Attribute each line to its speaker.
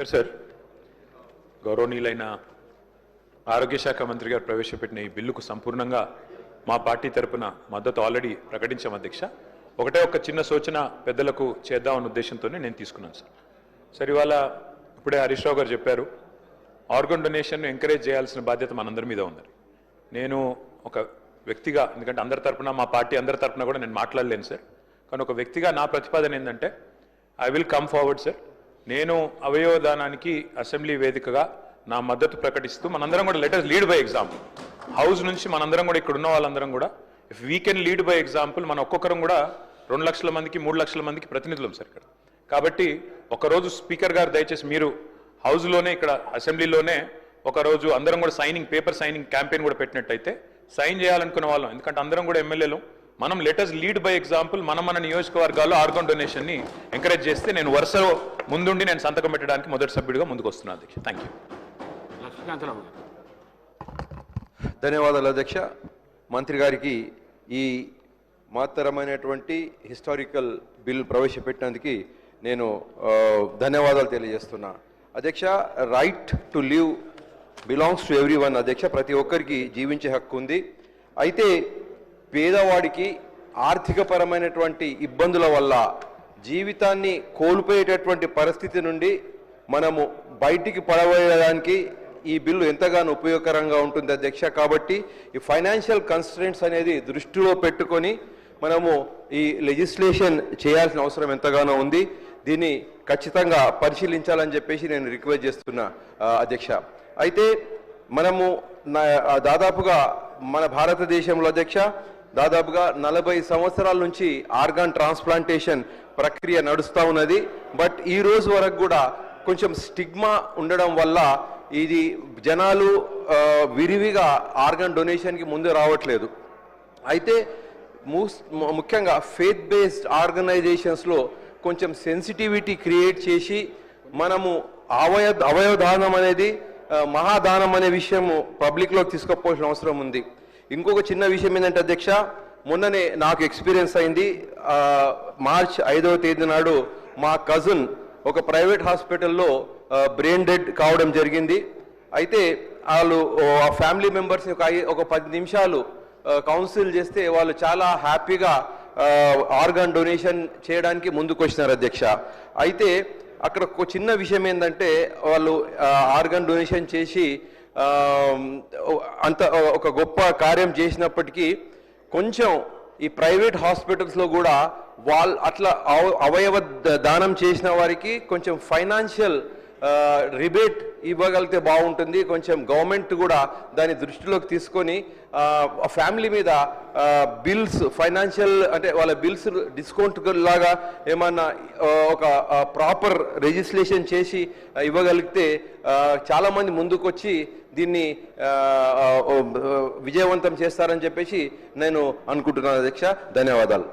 Speaker 1: Speaker sir, గౌరవనీయులైన ఆరోగ్య శాఖ మంత్రి గారు ప్రవేశపెట్టిన ఈ బిల్లుకు సంపూర్ణంగా మా పార్టీ తరపున మద్దతు ఆల్రెడీ ప్రకటించాం అధ్యక్ష. ఒకటే ఒక చిన్న సూచన పెద్దలకు చేద్దామన్న ఉద్దేశంతోనే నేను తీసుకున్నాను సార్. సరే, ఇవాళ ఇప్పుడే హరీష్ రావు గారు చెప్పారు, ఆర్గన్ డొనేషన్ ఎంకరేజ్ చేయాల్సిన బాధ్యత మనందరి మీద ఉంది. నేను ఒక వ్యక్తిగా, ఎందుకంటే అందరి తరపున మా పార్టీ అందరి తరపున కూడా నేను మాట్లాడలేను సార్, కానీ ఒక వ్యక్తిగా నా ప్రతిపాదన ఏంటంటే I will come forward sir. నేను అవయవదానానికి అసెంబ్లీ వేదికగా నా మద్దతు ప్రకటిస్తూ మనందరం కూడా let us lead by example. House నుంచి మనందరం కూడా ఇక్కడ ఉన్న వాళ్ళందరం కూడా if we can lead by example, మన ఒక్కొక్కరం కూడా 2 లక్షల మందికి 3 లక్షల మందికి ప్రతినిధులం సార్ ఇక్కడ. కాబట్టి ఒకరోజు స్పీకర్ గారు దయచేసి మీరు హౌస్లోనే ఇక్కడ అసెంబ్లీలోనే ఒకరోజు అందరం కూడా పేపర్ సైనింగ్ క్యాంపెయిన్ కూడా పెట్టినట్టయితే సైన్ చేయాలనుకున్న వాళ్ళం, ఎందుకంటే అందరం కూడా ఎమ్మెల్యేలు, మనం let us lead by example. మన నియోజకవర్గాల్లో ఆర్గన్ డొనేషన్ ని ఎంకరేజ్ చేస్తే నేను వరుసలో ముందుండి నేను సంతకం పెట్టడానికి మొదటి సభ్యుడిగా ముందుకు వస్తున్నాను అధ్యక్ష. Thank you.
Speaker 2: ధన్యవాదాలు అధ్యక్ష. మంత్రి గారికి ఈ మహత్తరమైనటువంటి హిస్టారికల్ బిల్ ప్రవేశపెట్టినందుకు నేను ధన్యవాదాలు తెలియజేస్తున్నా అధ్యక్ష. Right to live belongs to everyone అధ్యక్ష. ప్రతి ఒక్కరికి జీవించే హక్కు ఉంది. అయితే పేదవాడికి ఆర్థికపరమైనటువంటి ఇబ్బందుల వల్ల జీవితాన్ని కోల్పోయేటటువంటి పరిస్థితి నుండి మనము బయటికి పడవేయడానికి ఈ బిల్లు ఎంతగానో ఉపయోగకరంగా ఉంటుంది అధ్యక్ష. కాబట్టి ఈ ఫైనాన్షియల్ కన్స్ట్రెంట్స్ అనేది దృష్టిలో పెట్టుకొని మనము ఈ లెజిస్లేషన్ చేయాల్సిన అవసరం ఎంతగానో ఉంది. దీన్ని ఖచ్చితంగా పరిశీలించాలని చెప్పేసి నేను రిక్వెస్ట్ చేస్తున్నా అధ్యక్ష. అయితే మనము దాదాపుగా మన భారతదేశంలో అధ్యక్ష దాదాపుగా 40 సంవత్సరాల నుంచి ఆర్గాన్ ట్రాన్స్ప్లాంటేషన్ ప్రక్రియ నడుస్తూ ఉన్నది. బట్ ఈ రోజు వరకు కూడా కొంచెం స్టిగ్మా ఉండడం వల్ల ఇది జనాలు విరివిగా ఆర్గాన్ డొనేషన్కి ముందు రావట్లేదు. అయితే ముఖ్యంగా ఫెయిత్ బేస్డ్ ఆర్గనైజేషన్స్లో కొంచెం సెన్సిటివిటీ క్రియేట్ చేసి మనము అవయవదానం అనేది మహాదానం అనే విషయము పబ్లిక్లోకి తీసుకుపోవాల్సిన అవసరం ఉంది. ఇంకొక చిన్న విషయం ఏంటంటే అధ్యక్ష, మొన్ననే నాకు ఎక్స్పీరియన్స్ అయింది. మార్చ్ 5వ తేదీ నాడు మా కజిన్ ఒక ప్రైవేట్ హాస్పిటల్లో బ్రెయిన్ డెడ్ కావడం జరిగింది. అయితే వాళ్ళు ఆ ఫ్యామిలీ మెంబర్స్ని ఒక 10 నిమిషాలు కౌన్సిల్ చేస్తే వాళ్ళు చాలా హ్యాపీగా ఆర్గాన్ డొనేషన్ చేయడానికి ముందుకు వచ్చినారు అధ్యక్ష. అయితే అక్కడ ఒక చిన్న విషయం ఏంటంటే వాళ్ళు ఆర్గాన్ డొనేషన్ చేసి అంత ఒక గొప్ప కార్యం చేసినప్పటికీ కొంచెం ఈ ప్రైవేట్ హాస్పిటల్స్లో కూడా వాళ్ళు అట్లా అవయవ దానం చేసిన వారికి కొంచెం ఫైనాన్షియల్ రిబేట్ ఇవ్వగలిగితే బాగుంటుంది. కొంచెం గవర్నమెంట్ కూడా దాన్ని దృష్టిలోకి తీసుకొని ఫ్యామిలీ మీద బిల్స్ ఫైనాన్షియల్ అంటే వాళ్ళ బిల్స్ డిస్కౌంట్ లాగా ఏమన్నా ఒక ప్రాపర్ లెజిస్లేషన్ చేసి ఇవ్వగలిగితే చాలామంది ముందుకు వచ్చి దీన్ని విజయవంతం చేస్తారని చెప్పేసి నేను అనుకుంటున్నాను అధ్యక్ష. ధన్యవాదాలు.